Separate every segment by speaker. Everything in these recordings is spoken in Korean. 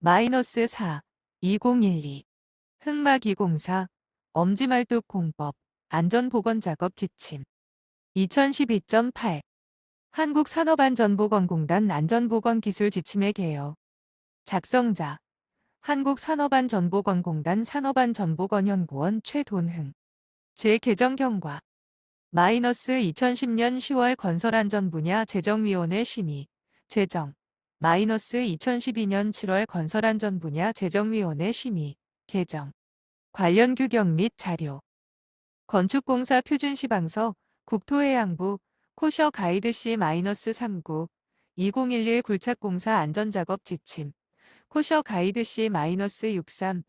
Speaker 1: -4 2012 흑막204 엄지말뚝 공법 안전보건작업 지침 2012.8 한국산업안전보건공단 안전보건기술 지침의 개요. 작성자 한국산업안전보건공단 산업안전보건연구원 최돈흥 재개정 경과 -2010년 10월 건설안전 분야 재정위원회 심의 제정 -2012년 7월 건설안전 분야 재정위원회 심의 개정 관련 규정 및 자료 건축공사 표준시방서 국토해양부 코셔 가이드 C-39 2011 굴착공사 안전작업 지침 코셔 가이드 C-63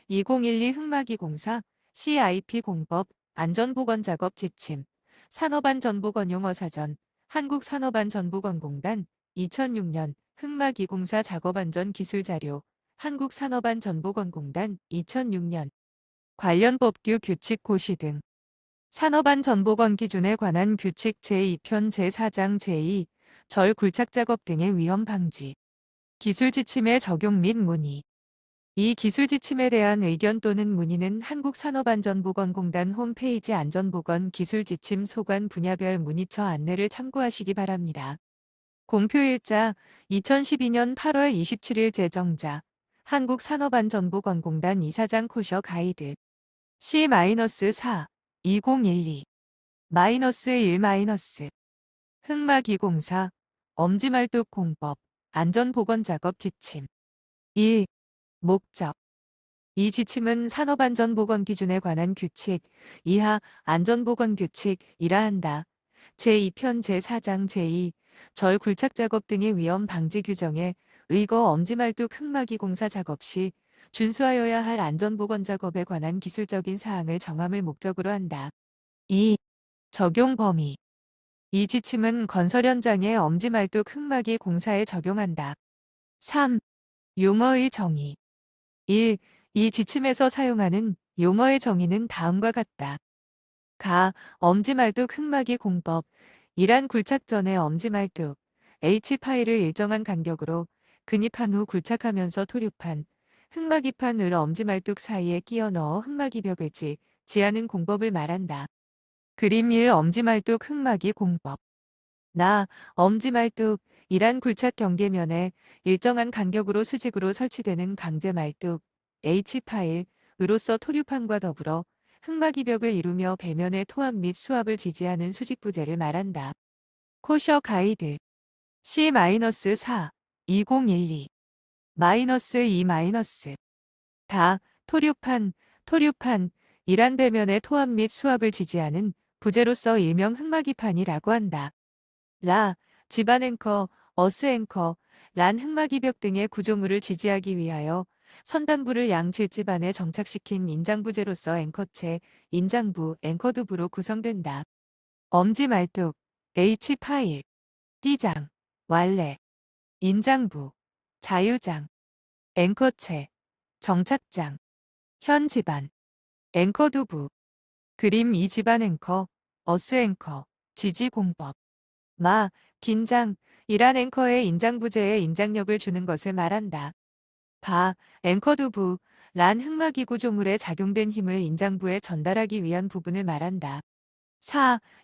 Speaker 1: 2012 흑막204 CIP 공법 안전보건작업 지침 산업안전보건용어사전 한국산업안전보건공단 2006년 흑막204 작업안전기술자료 한국산업안전보건공단 2006년 관련 법규 규칙 고시 등 산업안전보건 기준에 관한 규칙 제2편 제4장 제2 절 굴착작업 등의 위험 방지 기술 지침의 적용 및 문의 이 기술 지침에 대한 의견 또는 문의는 한국산업안전보건공단 홈페이지 안전보건 기술 지침 소관 분야별 문의처 안내를 참고하시기 바랍니다. 공표일자 2012년 8월 27일 제정자 한국산업안전보건공단 이사장 코셔 가이드 C-4 2012 -1 흑막204 엄지말뚝 공법 안전보건작업 지침 1. 목적 이 지침은 산업안전보건 기준에 관한 규칙, 이하 안전보건규칙이라 한다. 제2편 제4장 제2 절 굴착작업 등의 위험 방지 규정에 의거 엄지말뚝 흑막204 작업 시 준수하여야 할 안전보건작업에 관한 기술적인 사항을 정함을 목적으로 한다. 2. 적용 범위 이 지침은 건설 현장의 엄지말뚝 흑막204에 적용한다. 3. 용어의 정의 1. 이 지침에서 사용하는 용어의 정의는 다음과 같다. 엄지말뚝 흑막2 공법 이란 굴착 전의 엄지말뚝 H파일을 일정한 간격으로 근입한 후 굴착하면서 토륙한 흑막2판을 엄지말뚝 사이에 끼워 넣어 흑막2 벽을 지하는 공법을 말한다. 그림 1 엄지말뚝 흑막2 공법 엄지말뚝 이란 굴착 경계면에 일정한 간격으로 수직으로 설치되는 강제말뚝 H파일으로서 토류판과 더불어 흑막2 벽을 이루며 배면의 토합 및 수압을 지지하는 수직부재를 말한다. 코셔 가이드 C-4 2012 -2 토류판 이란 배면의 토합 및 수압을 지지하는 부재로서 일명 흑막2판이라고 한다. 집안 앵커, 어스 앵커, 란 흑막2 벽 등의 구조물을 지지하기 위하여 선단부를 양 질집안에 정착시킨 인장부재로서 앵커체, 인장부, 앵커두부로 구성된다. 엄지말뚝, H파일, 띠장, 왈레, 인장부, 자유장, 앵커체, 정착장, 현집안, 앵커두부, 그림 2 집안 앵커, 어스 앵커, 지지공법, 긴장, 이란 앵커의 인장부재에 인장력을 주는 것을 말한다. 앵커두부, 란 흑막2 구조물에 작용된 힘을 인장부에 전달하기 위한 부분을 말한다.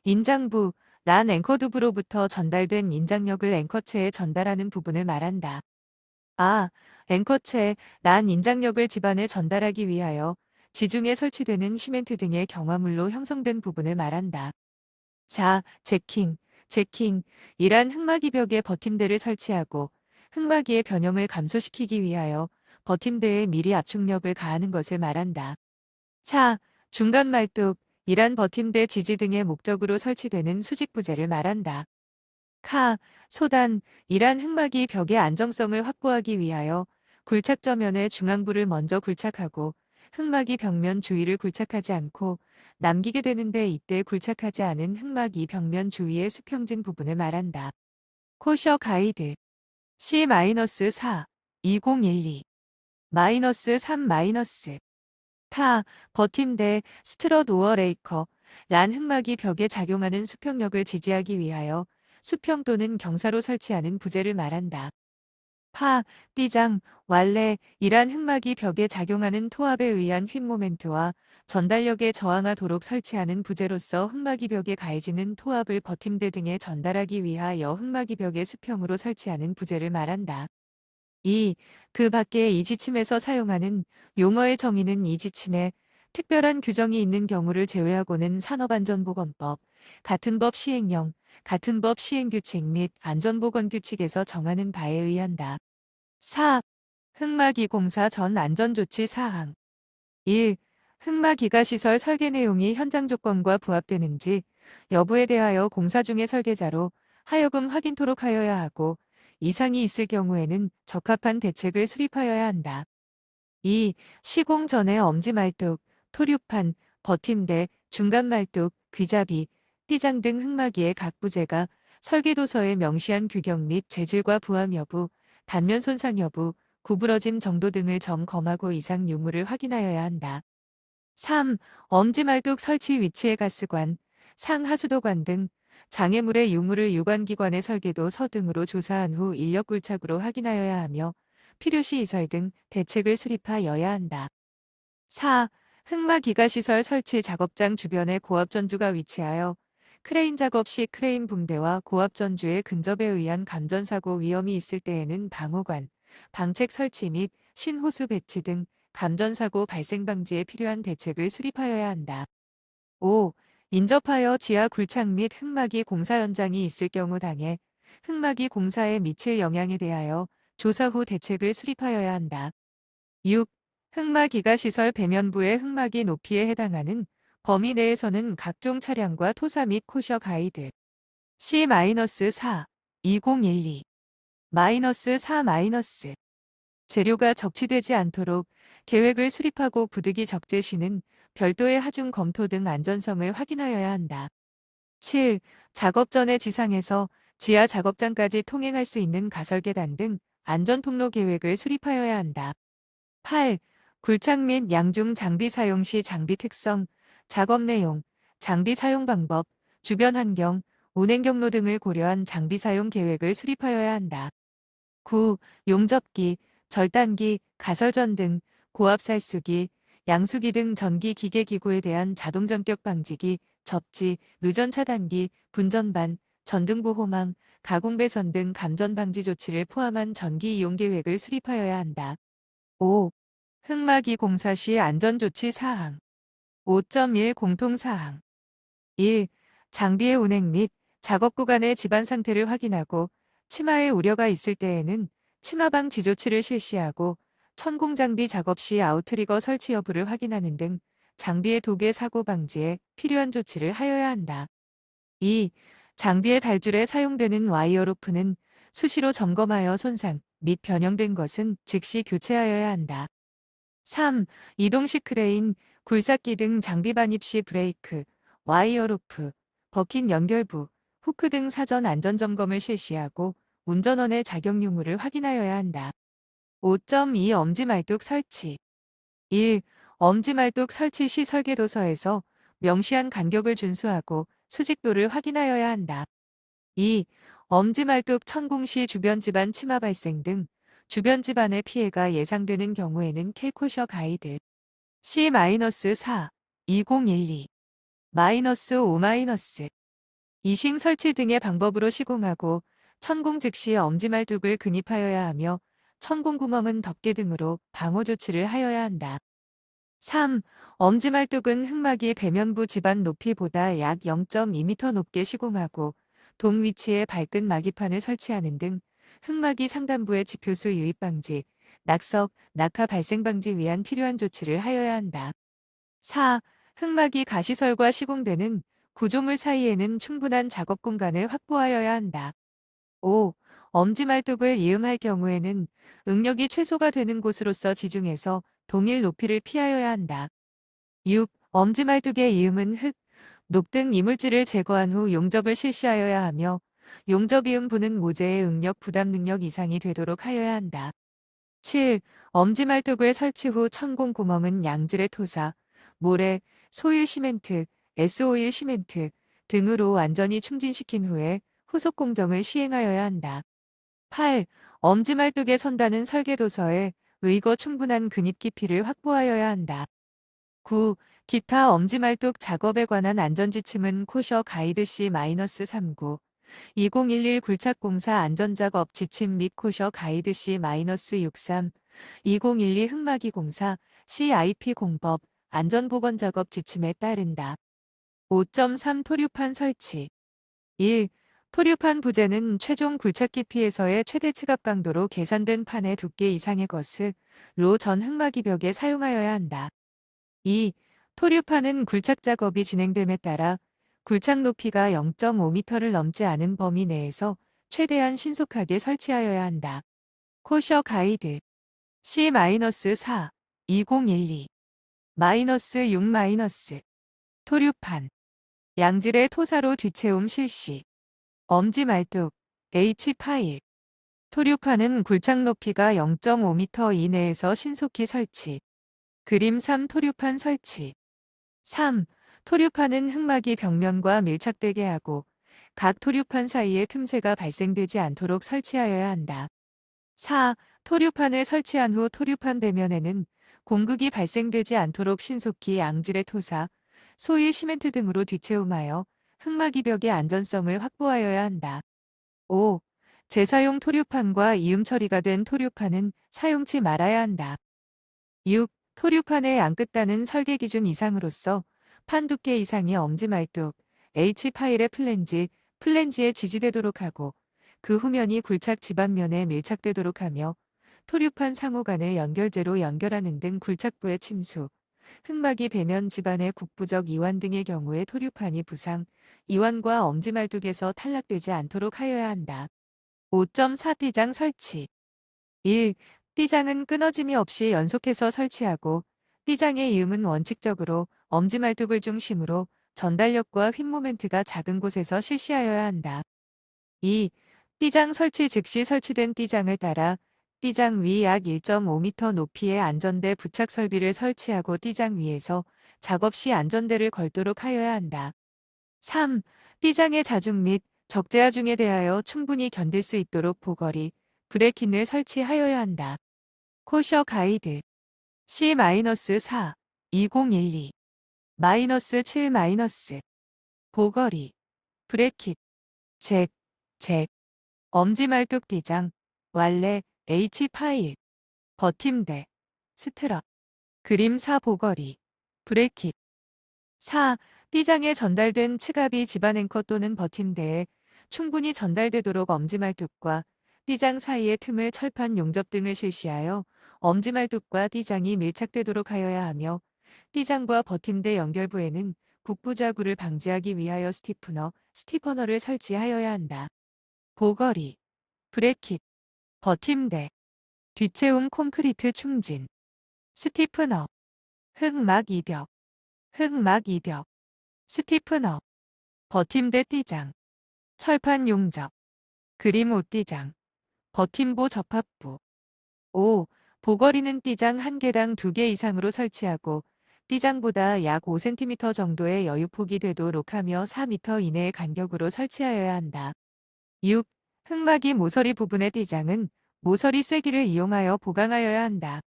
Speaker 1: 인장부, 란 앵커두부로부터 전달된 인장력을 앵커체에 전달하는 부분을 말한다. 앵커체, 란 인장력을 집안에 전달하기 위하여 지중에 설치되는 시멘트 등의 경화물로 형성된 부분을 말한다. 제킹, 이란 흑막2 벽에 버팀대를 설치하고 흑막2의 변형을 감소시키기 위하여 버팀대에 미리 압축력을 가하는 것을 말한다. 중간말뚝, 이란 버팀대 지지 등의 목적으로 설치되는 수직부재를 말한다. 소단, 이란 흑막2 벽의 안정성을 확보하기 위하여 굴착저면의 중앙부를 먼저 굴착하고 흑막2 벽면 주위를 굴착하지 않고 남기게 되는데 이때 굴착하지 않은 흑막2 벽면 주위의 수평진 부분을 말한다. 코셔 가이드 C-4 2012 -3 버팀대 스트럿 오어 레이커 란 흑막2 벽에 작용하는 수평력을 지지하기 위하여 수평 또는 경사로 설치하는 부재를 말한다. 파, 띠장, 왈레, 이란 흑막이 벽에 작용하는 토압에 의한 휜모멘트와 전달력에 저항하도록 설치하는 부재로서 흑막이 벽에 가해지는 토압을 버팀대 등에 전달하기 위하여 흑막이 벽에 수평으로 설치하는 부재를 말한다. 2. 그 밖에 이 지침에서 사용하는 용어의 정의는 이 지침에 특별한 규정이 있는 경우를 제외하고는 산업안전보건법, 같은 법 시행령, 같은 법 시행규칙 및 안전보건규칙에서 정하는 바에 의한다. 4. 흑마기공사 전 안전조치 사항 1. 흑마기가시설 설계 내용이 현장 조건과 부합되는지 여부에 대하여 공사 중의 설계자로 하여금 확인토록 하여야 하고 이상이 있을 경우에는 적합한 대책을 수립하여야 한다. 2. 시공 전에 엄지말뚝, 토류판, 버팀대, 중간말뚝, 귀잡이, 띠장 등 흑마기의 각 부재가 설계도서에 명시한 규격 및 재질과 부합 여부, 단면 손상 여부, 구부러짐 정도 등을 점검하고 이상 유무를 확인하여야 한다. 3. 엄지말뚝 설치 위치의 가스관, 상하수도관 등 장애물의 유무를 유관기관의 설계도서 등으로 조사한 후 인력 굴착으로 확인하여야 하며 필요시 이설 등 대책을 수립하여야 한다. 4. 흑마기가시설 설치 작업장 주변에 고압전주가 위치하여 크레인 작업 시 크레인 붕대와 고압전주의 근접에 의한 감전사고 위험이 있을 때에는 방호관, 방책 설치 및 신호수 배치 등 감전사고 발생 방지에 필요한 대책을 수립하여야 한다. 5. 인접하여 지하 굴착 및 흑마기 공사 현장이 있을 경우 당해 흑마기 공사에 미칠 영향에 대하여 조사 후 대책을 수립하여야 한다. 6. 흑마기가시설 배면부의 흑마기 높이에 해당하는 범위 내에서는 각종 차량과 토사 및 코셔 가이드 C-4 2012 -4- 재료가 적치되지 않도록 계획을 수립하고 부득이 적재시는 별도의 하중 검토 등 안전성을 확인하여야 한다. 7. 작업 전에 지상에서 지하 작업장까지 통행할 수 있는 가설계단 등 안전통로 계획을 수립하여야 한다. 8. 굴착 및 양중 장비 사용 시 장비 특성, 작업 내용, 장비 사용 방법, 주변 환경, 운행 경로 등을 고려한 장비 사용 계획을 수립하여야 한다. 9. 용접기, 절단기, 가설전 등 고압 살수기, 양수기 등 전기 기계 기구에 대한 자동 전격 방지기, 접지, 누전 차단기, 분전반, 전등 보호망, 가공 배선 등 감전 방지 조치를 포함한 전기 이용 계획을 수립하여야 한다. 5. 흑마기 공사 시 안전조치 사항 5.1 공통사항 1. 장비의 운행 및 작업 구간의 집안 상태를 확인하고 치마의 우려가 있을 때에는 치마방 지조치를 실시하고 천공 장비 작업 시 아웃트리거 설치 여부를 확인하는 등 장비의 도계 사고 방지에 필요한 조치를 하여야 한다. 2. 장비의 달줄에 사용되는 와이어 로프는 수시로 점검하여 손상 및 변형된 것은 즉시 교체하여야 한다. 3. 이동식 크레인, 굴삭기 등 장비 반입 시 브레이크, 와이어 로프, 버킨 연결부, 후크 등 사전 안전점검을 실시하고 운전원의 자격 유무를 확인하여야 한다. 5.2 엄지말뚝 설치 1. 엄지말뚝 설치 시 설계도서에서 명시한 간격을 준수하고 수직도를 확인하여야 한다. 2. 엄지말뚝 천공 시 주변 집안 침하 발생 등 주변 집안의 피해가 예상되는 경우에는 케코셔 가이드 C-4 2012 -5- 이싱 설치 등의 방법으로 시공하고 천공 즉시 엄지말뚝을 근입하여야 하며 천공 구멍은 덮개 등으로 방호 조치를 하여야 한다. 3. 엄지말뚝은 흑마기 배면부 집안 높이보다 약 0.2m 높게 시공하고 동 위치에 발끝 마기판을 설치하는 등 흑마기 상단부의 지표수 유입 방지, 낙석, 낙하 발생 방지 위한 필요한 조치를 하여야 한다. 4. 흑마기 가시설과 시공되는 구조물 사이에는 충분한 작업 공간을 확보하여야 한다. 5. 엄지말뚝을 이음할 경우에는 응력이 최소가 되는 곳으로서 지중해서 동일 높이를 피하여야 한다. 6. 엄지말뚝의 이음은 흙, 녹 등 이물질을 제거한 후 용접을 실시하여야 하며 용접 이음부는 모재의 응력 부담 능력 이상이 되도록 하여야 한다. 7. 엄지말뚝을 설치 후 천공 구멍은 양질의 토사, 모래, 소일 시멘트, S오일 시멘트 등으로 완전히 충진시킨 후에 후속 공정을 시행하여야 한다. 8. 엄지말뚝에 선다는 설계도서에 의거 충분한 근입 깊이를 확보하여야 한다. 9. 기타 엄지말뚝 작업에 관한 안전지침은 코셔 가이드 C-39 2011 굴착공사 안전작업 지침 및 코셔 가이드 C-63 2012 흙막이 공사 CIP 공법 안전보건작업 지침에 따른다. 5.3 토류판 설치 1. 토류판 부재는 최종 굴착 깊이에서의 최대 치갑 강도로 계산된 판의 두께 이상의 것을 전 흙막이 벽에 사용하여야 한다. 2. 토류판은 굴착 작업이 진행됨에 따라 굴착 높이가 0.5m를 넘지 않은 범위 내에서 최대한 신속하게 설치하여야 한다. 코셔 가이드 C-4 2012 -6 토류판 양질의 토사로 뒤채움 실시 엄지말뚝 H 파일 토류판은 굴착 높이가 0.5m 이내에서 신속히 설치 그림 3 토류판 설치 3. 토류판은 흙막이 벽면과 밀착되게 하고 각 토류판 사이에 틈새가 발생되지 않도록 설치하여야 한다. 4. 토류판을 설치한 후 토류판 배면에는 공극이 발생되지 않도록 신속히 양질의 토사, 소위 시멘트 등으로 뒤채움하여 흙막이 벽의 안전성을 확보하여야 한다. 5. 재사용 토류판과 이음 처리가 된 토류판은 사용치 말아야 한다. 6. 토류판의 양끝단은 설계 기준 이상으로서 판 두께 이상의 엄지말뚝 H파일의 플랜지에 지지되도록 하고 그 후면이 굴착 지반면에 밀착되도록 하며 토류판 상호간을 연결제로 연결하는 등 굴착부의 침수, 흙막이 배면 집안의 국부적 이완 등의 경우에 토류판이 부상, 이완과 엄지말뚝에서 탈락되지 않도록 하여야 한다. 5.4 띠장 설치 1. 띠장은 끊어짐이 없이 연속해서 설치하고 띠장의 이음은 원칙적으로 엄지말뚝을 중심으로 전달력과 휜 모멘트가 작은 곳에서 실시하여야 한다. 2. 띠장 설치 즉시 설치된 띠장을 따라 띠장 위 약 1.5m 높이의 안전대 부착 설비를 설치하고 띠장 위에서 작업 시 안전대를 걸도록 하여야 한다. 3. 띠장의 자중 및 적재하중에 대하여 충분히 견딜 수 있도록 보거리, 브레이킹을 설치하여야 한다. 코셔 가이드 C-4 2012 -7 보거리 브레킷 잭 엄지말뚝 띠장 왈레 H파일 버팀대 스트럿 그림 4 보거리 브레킷 4. 띠장에 전달된 치갑이 집안 앵커 또는 버팀대에 충분히 전달되도록 엄지말뚝과 띠장 사이의 틈을 철판 용접 등을 실시하여 엄지말뚝과 띠장이 밀착되도록 하여야 하며 띠장과 버팀대 연결부에는 국부자구를 방지하기 위하여 스티퍼너를 설치하여야 한다. 보거리, 브레킷, 버팀대, 뒤채움 콘크리트 충진, 스티프너, 흙막 이벽, 스티프너, 버팀대 띠장, 철판 용접, 그림 옷띠장, 버팀보 접합부. 5. 보거리는 띠장 1개당 2개 이상으로 설치하고 띠장보다 약 5cm 정도의 여유폭이 되도록 하며 4m 이내의 간격으로 설치하여야 한다. 6. 흙막이 모서리 부분의 띠장은 모서리 쐐기를 이용하여 보강하여야 한다.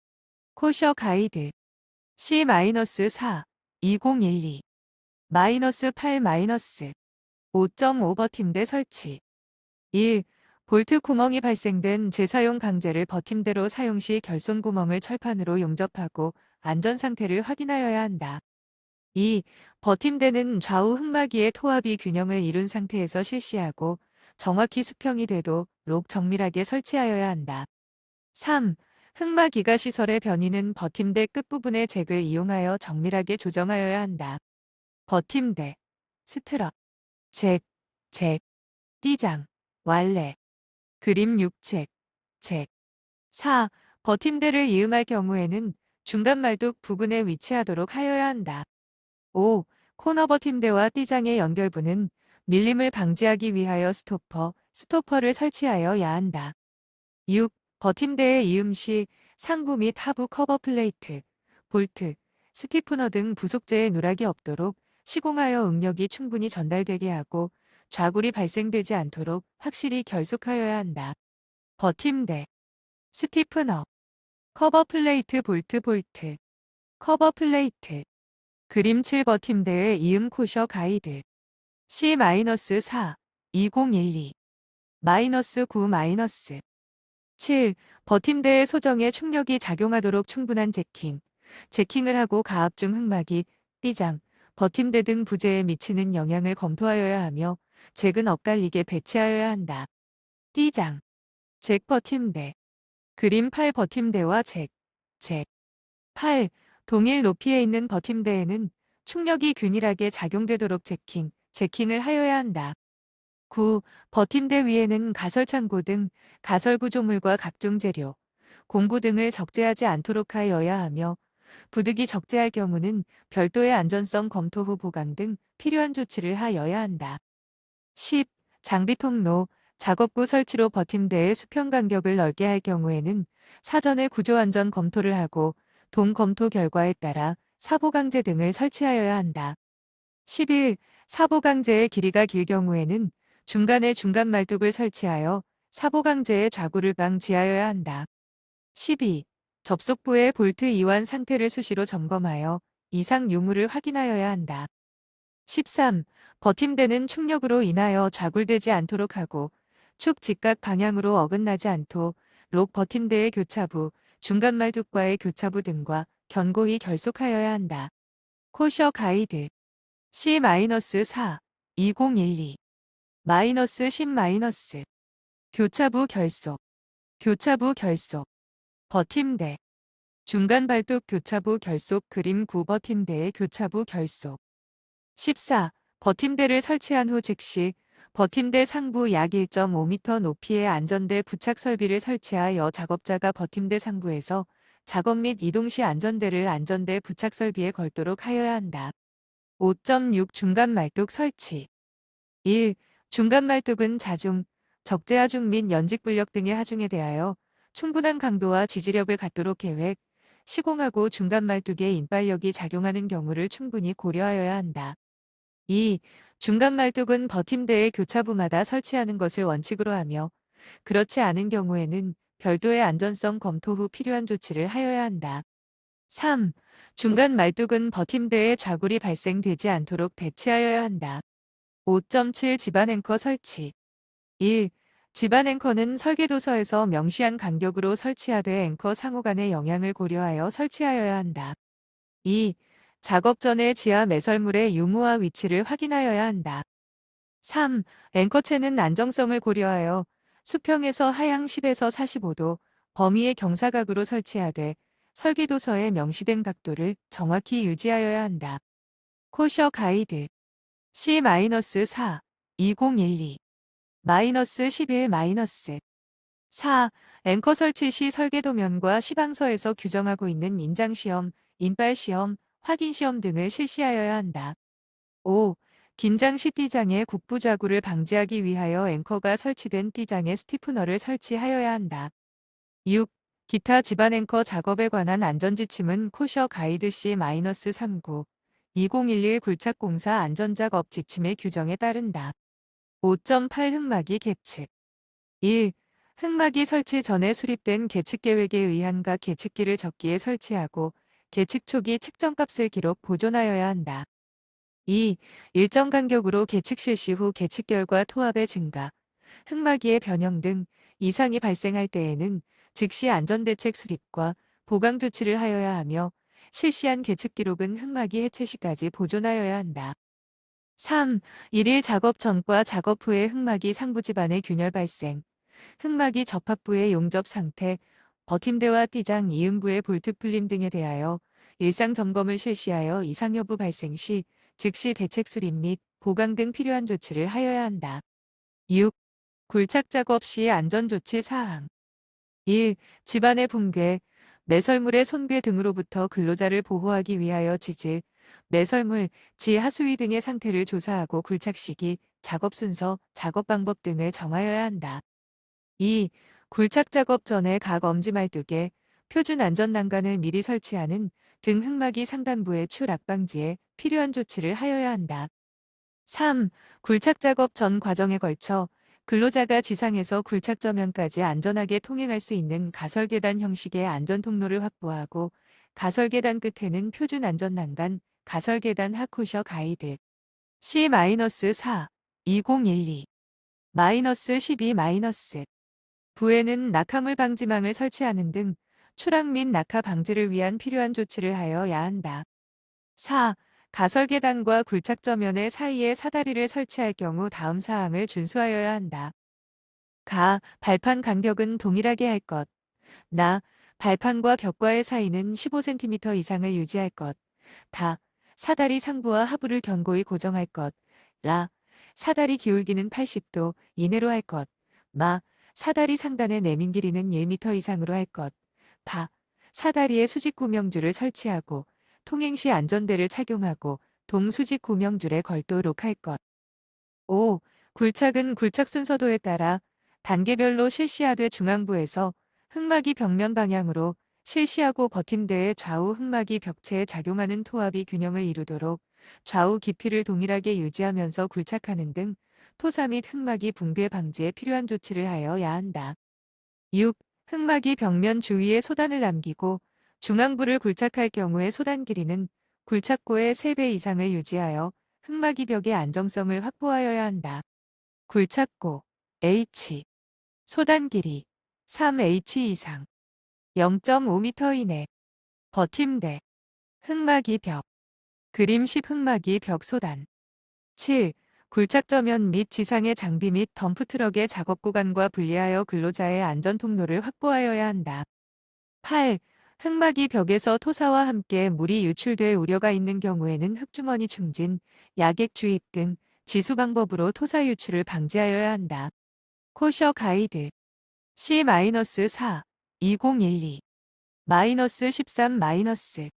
Speaker 1: 코셔 가이드 C-4 2012 -8 5.5 버팀대 설치 1. 볼트 구멍이 발생된 재사용 강제를 버팀대로 사용 시 결손 구멍을 철판으로 용접하고 안전 상태를 확인하여야 한다. 2. 버팀대는 좌우 흙막이의 토합이 균형을 이룬 상태에서 실시하고 정확히 수평이 되도록 정밀하게 설치하여야 한다. 3. 흙막이가 시설의 변이는 버팀대 끝부분의 잭을 이용하여 정밀하게 조정하여야 한다. 버팀대, 스트럿, 잭, 띠장, 왈레, 그림 6잭, 잭. 4. 버팀대를 이음할 경우에는 중간 말뚝 부근에 위치하도록 하여야 한다. 5. 코너 버팀대와 띠장의 연결부는 밀림을 방지하기 위하여 스토퍼를 설치하여야 한다. 6. 버팀대의 이음 시 상부 및 하부 커버 플레이트, 볼트, 스티프너 등 부속재의 누락이 없도록 시공하여 응력이 충분히 전달되게 하고 좌굴이 발생되지 않도록 확실히 결속하여야 한다. 버팀대, 스티프너, 커버 플레이트 볼트, 커버 플레이트, 그림칠 버팀대의 이음 코셔 가이드, C-4 2012 -9 7. 버팀대의 소정에 충격이 작용하도록 충분한 제킹을 하고 가압 중 흑막이, 띠장, 버팀대 등 부재에 미치는 영향을 검토하여야 하며 잭은 엇갈리게 배치하여야 한다. 띠장, 잭 버팀대, 그림 8 버팀대와 잭 8. 동일 높이에 있는 버팀대에는 충격이 균일하게 작용되도록 제킹을 하여야 한다. 9. 버팀대 위에는 가설창고 등 가설 구조물과 각종 재료, 공구 등을 적재하지 않도록 하여야 하며 부득이 적재할 경우는 별도의 안전성 검토 후 보강 등 필요한 조치를 하여야 한다. 10. 장비 통로, 작업구 설치로 버팀대의 수평 간격을 넓게 할 경우에는 사전에 구조 안전 검토를 하고 동 검토 결과에 따라 사보강제 등을 설치하여야 한다. 11. 사보강제의 길이가 길 경우에는 중간에 중간 말뚝을 설치하여 사보강제의 좌구를 방지하여야 한다. 12. 접속부의 볼트 이완 상태를 수시로 점검하여 이상 유무를 확인하여야 한다. 13. 버팀대는 충격으로 인하여 좌굴되지 않도록 하고 축 직각 방향으로 어긋나지 않도록 버팀대의 교차부, 중간 말뚝과의 교차부 등과 견고히 결속하여야 한다. 코셔 가이드 C-4 2012 -10 교차부 결속 버팀대 중간 발뚝 교차부 결속 그림 9 버팀대의 교차부 결속 14. 버팀대를 설치한 후 즉시 버팀대 상부 약 1.5m 높이의 안전대 부착 설비를 설치하여 작업자가 버팀대 상부에서 작업 및 이동 시 안전대를 안전대 부착 설비에 걸도록 하여야 한다. 5.6 중간 말뚝 설치 1. 중간 말뚝은 자중, 적재 하중 및 연직 불력 등의 하중에 대하여 충분한 강도와 지지력을 갖도록 계획, 시공하고 중간 말뚝에 인발력이 작용하는 경우를 충분히 고려하여야 한다. 2. 중간 말뚝은 버팀대의 교차부마다 설치하는 것을 원칙으로 하며 그렇지 않은 경우에는 별도의 안전성 검토 후 필요한 조치를 하여야 한다. 3. 중간 말뚝은 버팀대에 좌굴이 발생되지 않도록 배치하여야 한다. 5.7 집안 앵커 설치 1. 집안 앵커는 설계도서에서 명시한 간격으로 설치하되 앵커 상호 간의 영향을 고려하여 설치하여야 한다. 2. 작업 전에 지하 매설물의 유무와 위치를 확인하여야 한다. 3. 앵커체는 안정성을 고려하여 수평에서 하향 10에서 45도 범위의 경사각으로 설치하되 설계도서에 명시된 각도를 정확히 유지하여야 한다. 코셔 가이드 C-4 2012 -11 4. 앵커 설치 시 설계도면과 시방서에서 규정하고 있는 인장시험, 인발시험, 확인시험 등을 실시하여야 한다. 5. 긴장 시 띠장의 국부좌구를 방지하기 위하여 앵커가 설치된 띠장에 스티프너를 설치하여야 한다. 6. 기타 집안 앵커 작업에 관한 안전지침은 코셔 가이드 C-39 2011 굴착공사 안전작업 지침의 규정에 따른다. 5.8 흑막이 계측 1. 흑막이 설치 전에 수립된 계측 계획에 의한 각 계측기를 적기에 설치하고 계측 초기 측정값을 기록 보존하여야 한다. 2. 일정 간격으로 계측 실시 후 계측 결과 토합의 증가, 흑막이의 변형 등 이상이 발생할 때에는 즉시 안전대책 수립과 보강 조치를 하여야 하며 실시한 계측 기록은 흑막이 해체 시까지 보존하여야 한다. 3. 일일 작업 전과 작업 후에 흑막이 상부 집안의 균열 발생, 흑막이 접합부의 용접 상태, 버팀대와 띠장 이음부의 볼트 풀림 등에 대하여 일상 점검을 실시하여 이상 여부 발생 시 즉시 대책 수립 및 보강 등 필요한 조치를 하여야 한다. 6. 굴착 작업 시 안전조치 사항 1. 집안의 붕괴, 매설물의 손괴 등으로부터 근로자를 보호하기 위하여 지질, 매설물, 지하수위 등의 상태를 조사하고 굴착 시기, 작업 순서, 작업 방법 등을 정하여야 한다. 2. 굴착 작업 전에 각 엄지 말뚝에 표준 안전 난간을 미리 설치하는 등 흑막이 상단부의 추락 방지에 필요한 조치를 하여야 한다. 3. 굴착 작업 전 과정에 걸쳐 근로자가 지상에서 굴착저면까지 안전하게 통행할 수 있는 가설계단 형식의 안전통로를 확보하고 가설계단 끝에는 표준 안전난간, 가설계단 하코셔 가이드 C-4 2012 -12 부에는 낙하물 방지망을 설치하는 등 추락 및 낙하 방지를 위한 필요한 조치를 하여야 한다. 4. 가설계단과 굴착저면의 사이에 사다리를 설치할 경우 다음 사항을 준수하여야 한다. 발판 간격은 동일하게 할 것. 발판과 벽과의 사이는 15cm 이상을 유지할 것. 사다리 상부와 하부를 견고히 고정할 것. 사다리 기울기는 80도 이내로 할 것. 사다리 상단의 내민 길이는 1m 이상으로 할 것. 사다리에 수직 구명줄을 설치하고 통행 시 안전대를 착용하고 동수직 구명줄에 걸도록 할 것. 5. 굴착은 굴착 순서도에 따라 단계별로 실시하되 중앙부에서 흙막이 벽면 방향으로 실시하고 버팀대의 좌우 흙막이 벽체에 작용하는 토합이 균형을 이루도록 좌우 깊이를 동일하게 유지하면서 굴착하는 등 토사 및 흙막이 붕괴 방지에 필요한 조치를 하여야 한다. 6. 흙막이 벽면 주위에 소단을 남기고 중앙부를 굴착할 경우에 소단 길이는 굴착고의 3배 이상을 유지하여 흙막이 벽의 안정성을 확보하여야 한다. 굴착고 H 소단 길이 3H 이상 0.5m 이내 버팀대 흙막이 벽 그림 10 흙막이 벽 소단 7. 굴착저면 및 지상의 장비 및 덤프트럭의 작업 구간과 분리하여 근로자의 안전 통로를 확보하여야 한다. 8. 흙막이 벽에서 토사와 함께 물이 유출될 우려가 있는 경우에는 흙주머니 충진, 야객 주입 등 지수 방법으로 토사 유출을 방지하여야 한다. 코셔 가이드 C-4 2012 -13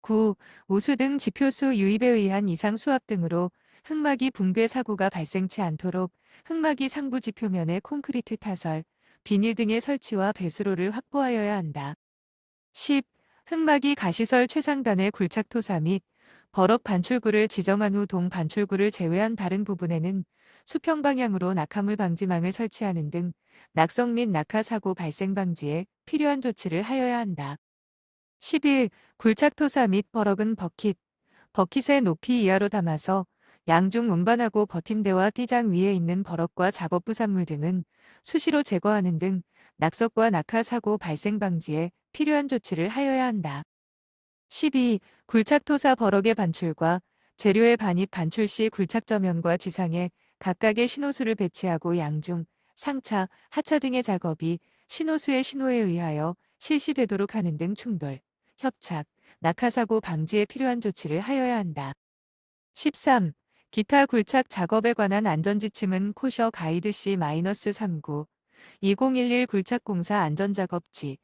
Speaker 1: 9. 우수 등 지표수 유입에 의한 이상 수압 등으로 흙막이 붕괴 사고가 발생치 않도록 흙막이 상부 지표면에 콘크리트 타설, 비닐 등의 설치와 배수로를 확보하여야 한다. 10. 흙막이 가시설 최상단의 굴착토사 및 버럭 반출구를 지정한 후 동 반출구를 제외한 다른 부분에는 수평 방향으로 낙하물 방지망을 설치하는 등 낙석 및 낙하 사고 발생 방지에 필요한 조치를 하여야 한다. 11. 굴착토사 및 버럭은 버킷의 높이 이하로 담아서 양중 운반하고 버팀대와 띠장 위에 있는 버럭과 작업 부산물 등은 수시로 제거하는 등 낙석과 낙하 사고 발생 방지에 필요한 조치를 하여야 한다. 12. 굴착토사 버럭의 반출과 재료의 반입 반출 시 굴착저면과 지상에 각각의 신호수를 배치하고 양중, 상차, 하차 등의 작업이 신호수의 신호에 의하여 실시되도록 하는 등 충돌, 협착, 낙하사고 방지에 필요한 조치를 하여야 한다. 13. 기타 굴착 작업에 관한 안전지침은 코셔 가이드 C-39 2011 굴착공사 안전작업지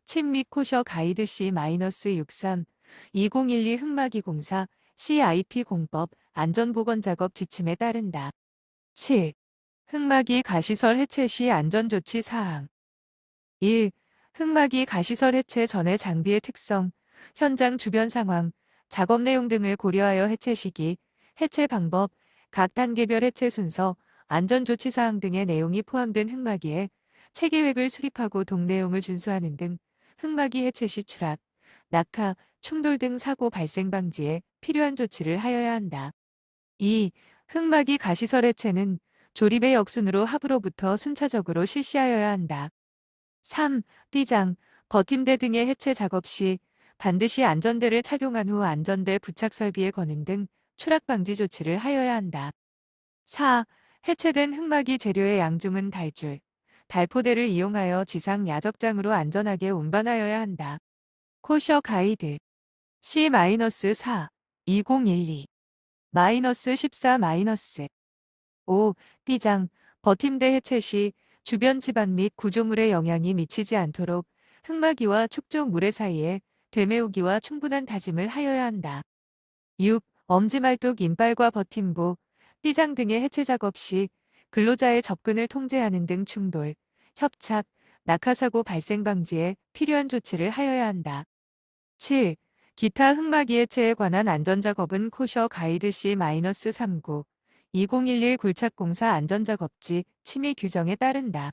Speaker 1: 침 및 코셔 가이드 C-63 2012 흙막이 공사 CIP 공법 안전보건작업 지침에 따른다. 7. 흙막이 가시설 해체 시 안전조치 사항 1. 흙막이 가시설 해체 전의 장비의 특성, 현장 주변 상황, 작업 내용 등을 고려하여 해체 시기, 해체 방법, 각 단계별 해체 순서, 안전조치 사항 등의 내용이 포함된 흙막이에 체계획을 수립하고 동 내용을 준수하는 등 흙막이 해체 시 추락, 낙하, 충돌 등 사고 발생 방지에 필요한 조치를 하여야 한다. 2. 흙막이 가시설 해체는 조립의 역순으로 하부로부터 순차적으로 실시하여야 한다. 3. 띠장, 버팀대 등의 해체 작업 시 반드시 안전대를 착용한 후 안전대 부착 설비에 거는 등 추락 방지 조치를 하여야 한다. 4. 해체된 흙막이 재료의 양중은 달줄, 달포대를 이용하여 지상 야적장으로 안전하게 운반하여야 한다. 코셔 가이드 C-4 2012 -14 5. 띠장, 버팀대 해체 시 주변 지반 및 구조물에 영향이 미치지 않도록 흙막이와 축조 물의 사이에 되메우기와 충분한 다짐을 하여야 한다. 6. 엄지말뚝 인발과 버팀부, 띠장 등의 해체 작업 시 근로자의 접근을 통제하는 등 충돌, 협착, 낙하사고 발생 방지에 필요한 조치를 하여야 한다. 7. 기타 흙막이 해체에 관한 안전작업은 코셔 가이드 C-39 2011 굴착공사 안전작업지 침해 규정에 따른다.